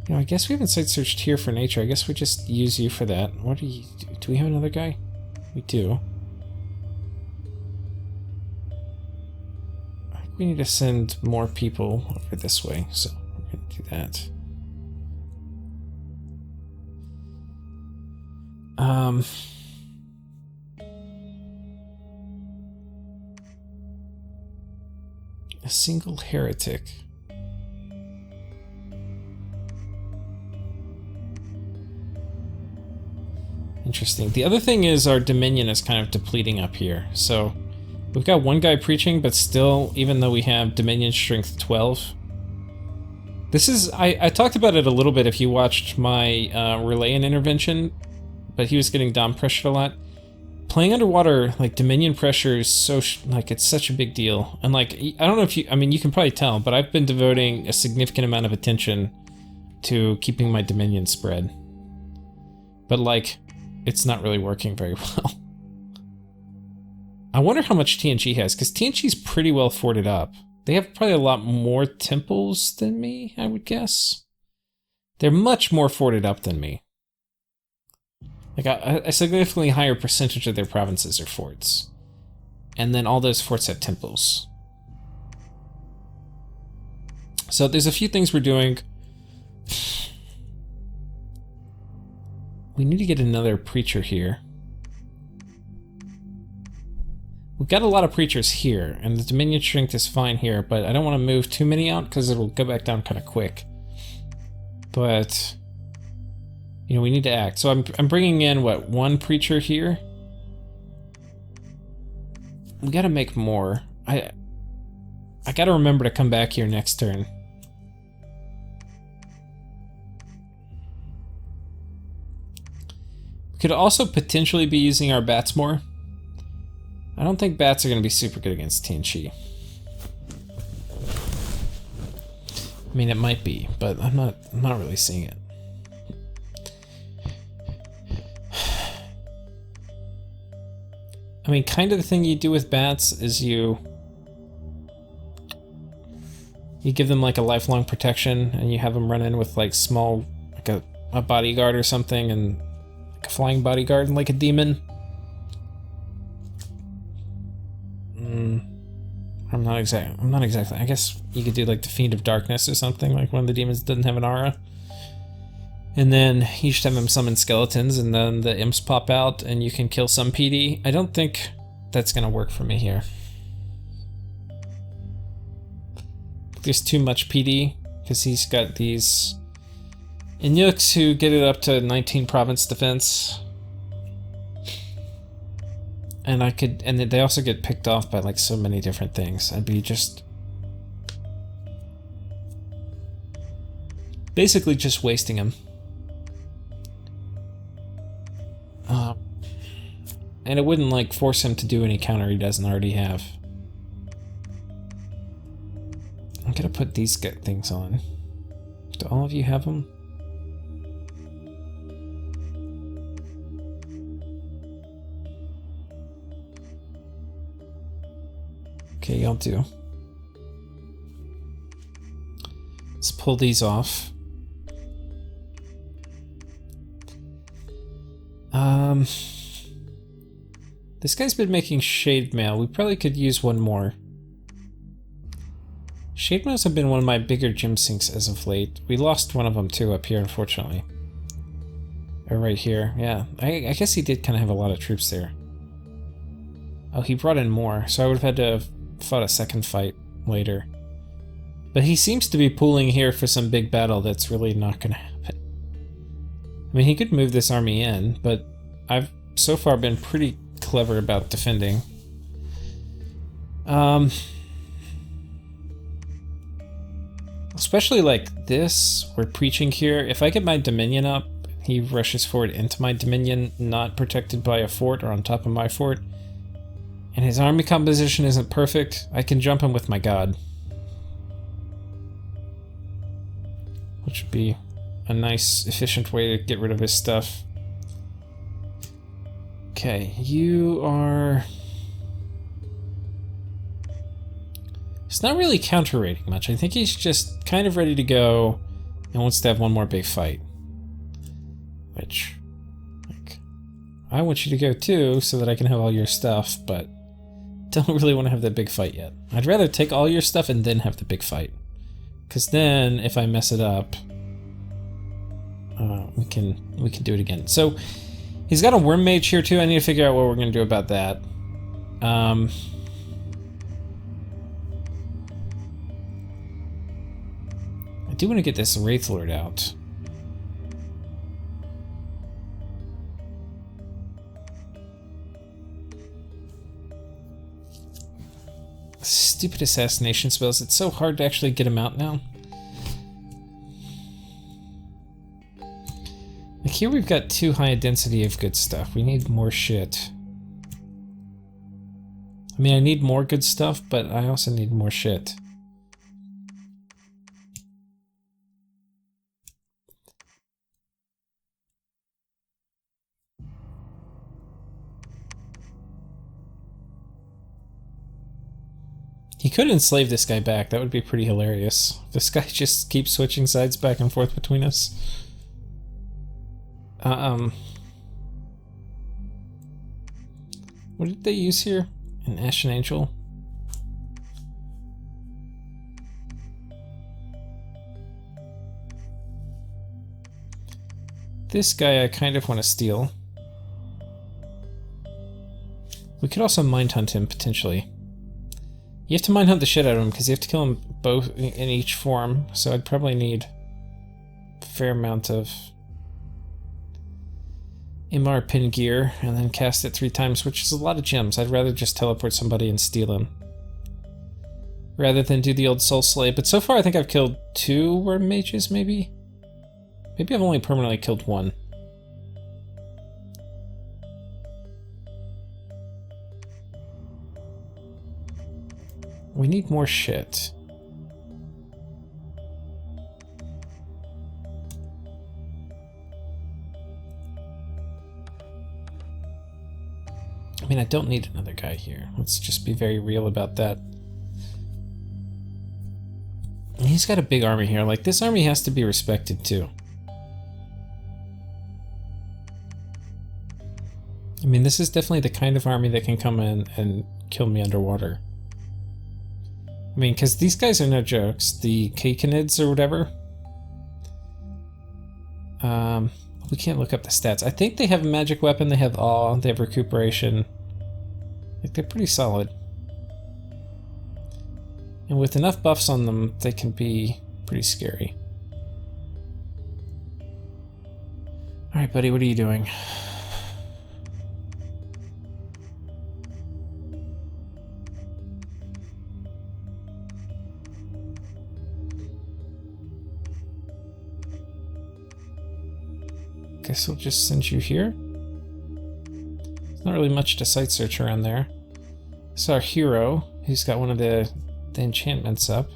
Speaker 1: You know, I guess we haven't site searched here for nature. I guess we just use you for that. What do you do? Do we have another guy? We do. I think we need to send more people over this way, so we're gonna do that. A single heretic. Interesting. The other thing is our Dominion is kind of depleting up here. So we've got one guy preaching, but still, even though we have Dominion strength 12, this is, I talked about it a little bit if you watched my relay and intervention, but he was getting Dom pressured a lot. Playing underwater, like, Dominion pressure is so, like, it's such a big deal. And, like, I don't know if you, I mean, you can probably tell, but I've been devoting a significant amount of attention to keeping my Dominion spread. But, like, it's not really working very well. I wonder how much TNG has, because TNG's pretty well forted up. They have probably a lot more temples than me, I would guess. They're much more forted up than me. Like, a significantly higher percentage of their provinces are forts. And then all those forts have temples. So there's a few things we're doing. We need to get another preacher here. We've got a lot of preachers here, and the Dominion strength is fine here, but I don't want to move too many out because it'll go back down kind of quick. But, you know, we need to act. So I'm bringing in, what, one preacher here? We gotta make more. I gotta remember to come back here next turn. We could also potentially be using our bats more. I don't think bats are going to be super good against Tianqi. I mean, it might be, but I'm not really seeing it. I mean, kind of the thing you do with bats is you give them like a lifelong protection, and you have them run in with like small, like a bodyguard or something, and like a flying bodyguard and like a demon. I'm not exactly. I guess you could do like the Fiend of Darkness or something, like one of the demons doesn't have an aura. And then you just have him summon skeletons, and then the imps pop out, and you can kill some PD. I don't think that's gonna work for me here. There's too much PD, because he's got these Inuks who get it up to 19 province defense. And and they also get picked off by like so many different things. I'd be just basically just wasting them. And it wouldn't like force him to do any counter he doesn't already have. I'm gonna put these things on. Do all of you have them? Okay, y'all do. Let's pull these off. This guy's been making shade mail. We probably could use one more. Shade mails have been one of my bigger gym sinks as of late. We lost one of them too up here, unfortunately. Or right here, yeah. I guess he did kind of have a lot of troops there. Oh, he brought in more, so I would have had to have fought a second fight later. But he seems to be pooling here for some big battle that's really not going to happen. I mean, he could move this army in, but I've so far been pretty clever about defending. Especially like this, we're preaching here. If I get my Dominion up, he rushes forward into my Dominion, not protected by a fort or on top of my fort, and his army composition isn't perfect, I can jump him with my god. Which would be a nice, efficient way to get rid of his stuff. Okay, you are... He's not really counter-raiding much. I think he's just kind of ready to go and wants to have one more big fight. Which, like, I want you to go too so that I can have all your stuff, but don't really want to have that big fight yet. I'd rather take all your stuff and then have the big fight. Because then, if I mess it up, we can do it again. So, he's got a Worm Mage here too. I need to figure out what we're going to do about that. I do want to get this Wraith Lord out. Stupid assassination spells. It's so hard to actually get him out now. Like here we've got too high a density of good stuff. We need more shit. I mean, I need more good stuff, but I also need more shit. He could enslave this guy back. That would be pretty hilarious. This guy just keeps switching sides back and forth between us. What did they use here? An Ashen Angel? This guy I kind of want to steal. We could also mind hunt him, potentially. You have to mind hunt the shit out of him, because you have to kill him both in each form, so I'd probably need a fair amount of MR pin gear, and then cast it 3 times, which is a lot of gems. I'd rather just teleport somebody and steal him, rather than do the old soul slay. But so far I think I've killed 2 worm mages, maybe? Maybe I've only permanently killed 1. We need more shit. I mean, I don't need another guy here. Let's just be very real about that. And he's got a big army here. Like, this army has to be respected, too. I mean, this is definitely the kind of army that can come in and kill me underwater. I mean, because these guys are no jokes. The Kakenids or whatever. We can't look up the stats. I think they have a magic weapon, they have awe, they have recuperation. Like, they're pretty solid. And with enough buffs on them, they can be pretty scary. Alright, buddy, what are you doing? Guess we'll just send you here. There's not really much to sight search around there. It's our hero, who's got one of the enchantments up.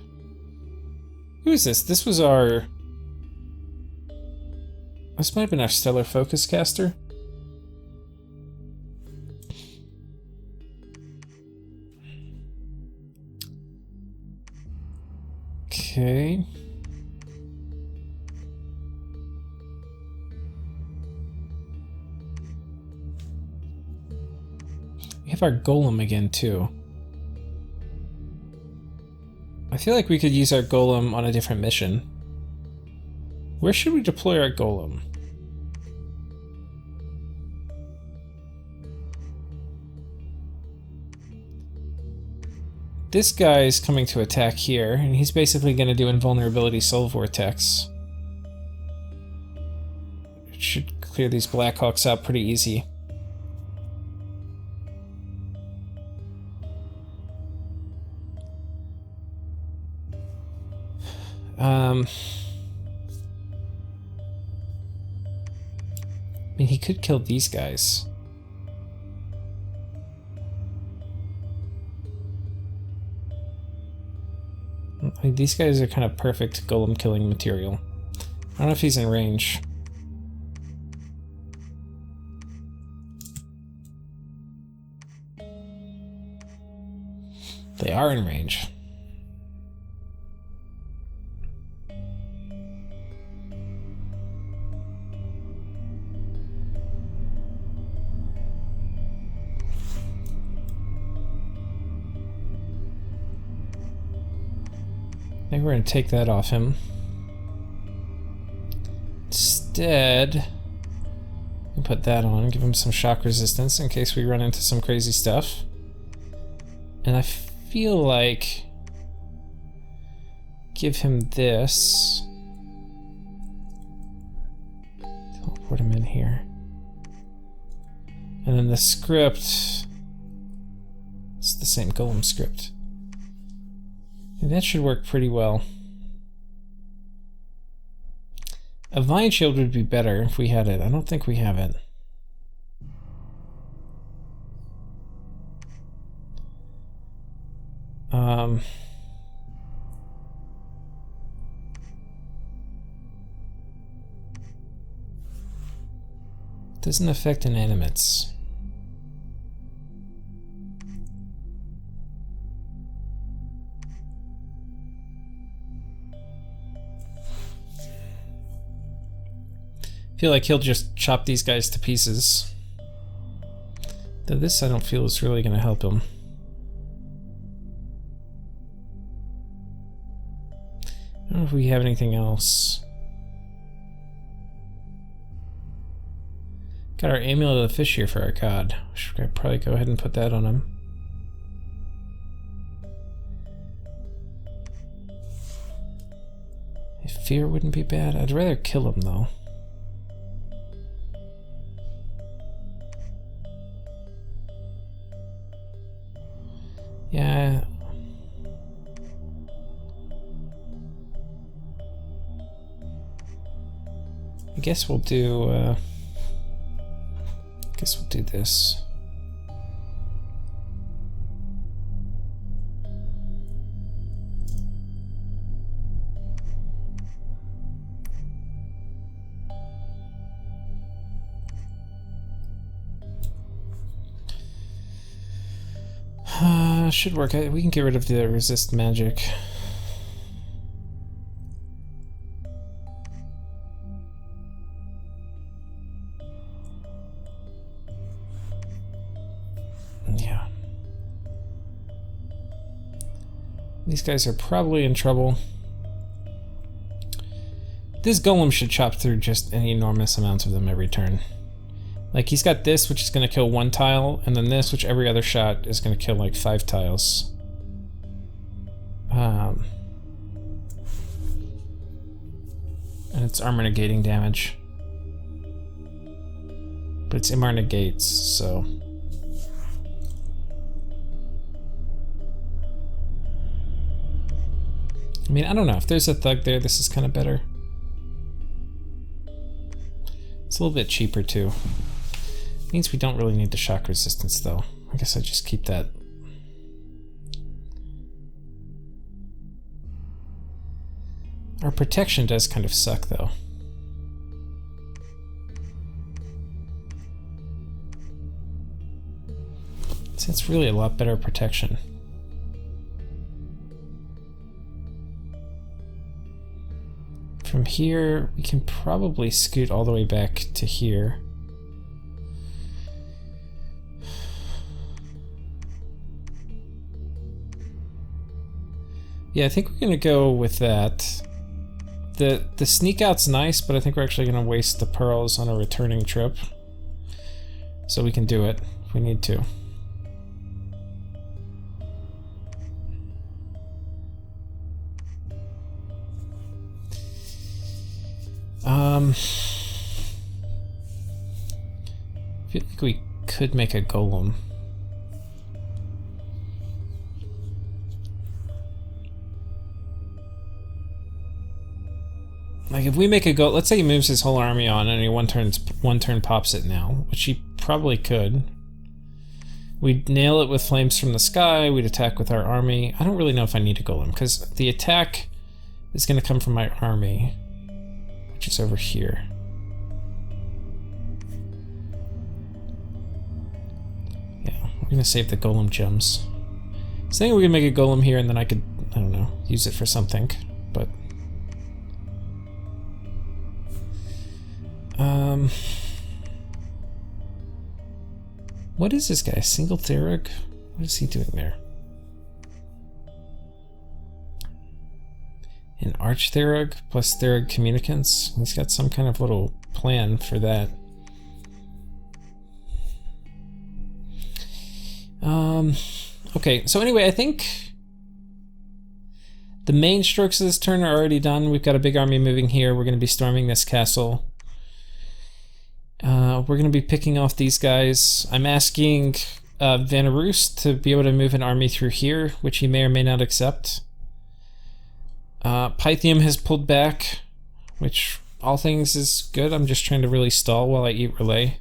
Speaker 1: Who is this? This was our... This might have been our Stellar Focus caster. Okay. We have our golem again, too. I feel like we could use our golem on a different mission. Where should we deploy our golem? This guy is coming to attack here, and he's basically going to do Invulnerability Soul Vortex. It should clear these Blackhawks out pretty easy. I mean, he could kill these guys. I mean, these guys are kind of perfect golem killing material. I don't know if he's in range. They are in range. I think we're going to take that off him. Instead, we'll put that on, give him some shock resistance in case we run into some crazy stuff. And I feel like give him this. Teleport him in here. And then the script, it's the same golem script. And that should work pretty well. A Vine Shield would be better if we had it. I don't think we have it. Doesn't affect inanimates. I feel like he'll just chop these guys to pieces. Though this I don't feel is really going to help him. I don't know if we have anything else. Got our amulet of the fish here for our god. Should probably go ahead and put that on him. Fear wouldn't be bad. I'd rather kill him though. Yeah. I guess we'll do this. Should work. We can get rid of the resist magic. Yeah. These guys are probably in trouble. This golem should chop through just an enormous amount of them every turn. Like, he's got this, which is going to kill 1 tile, and then this, which every other shot is going to kill, like, 5 tiles. And it's armor negating damage. But it's MR negates, so... I mean, I don't know. If there's a thug there, this is kind of better. It's a little bit cheaper, too. Means we don't really need the shock resistance though. I guess I just keep that. Our protection does kind of suck though. So it's really a lot better protection. From here, we can probably scoot all the way back to here. Yeah, I think we're gonna go with that. The sneak out's nice, but I think we're actually gonna waste the pearls on a returning trip. So we can do it if we need to. I feel like we could make a golem. Like if we make a go, let's say he moves his whole army on and he one turn pops it now, which he probably could. We'd nail it with flames from the sky, we'd attack with our army. I don't really know if I need a golem, because the attack is going to come from my army, which is over here. Yeah, we're going to save the golem gems. Saying we can make a golem here and then I could, I don't know, use it for something, but... what is this guy? Single Therug? What is he doing there? An Arch Therug plus Therug Communicants? He's got some kind of little plan for that. Okay, so anyway, I think the main strokes of this turn are already done. We've got a big army moving here. We're going to be storming this castle. We're going to be picking off these guys. I'm asking Vanarus to be able to move an army through here, which he may or may not accept. Pythium has pulled back, which all things is good. I'm just trying to really stall while I eat relay.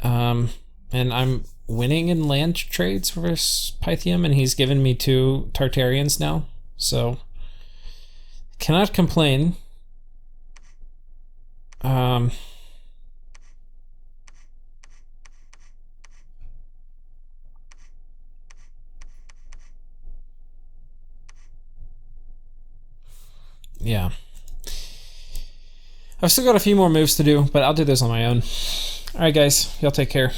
Speaker 1: And I'm winning in land trades versus Pythium, and he's given me 2 Tartarians now, so cannot complain. Yeah. I've still got a few more moves to do, but I'll do this on my own. Alright guys, y'all take care.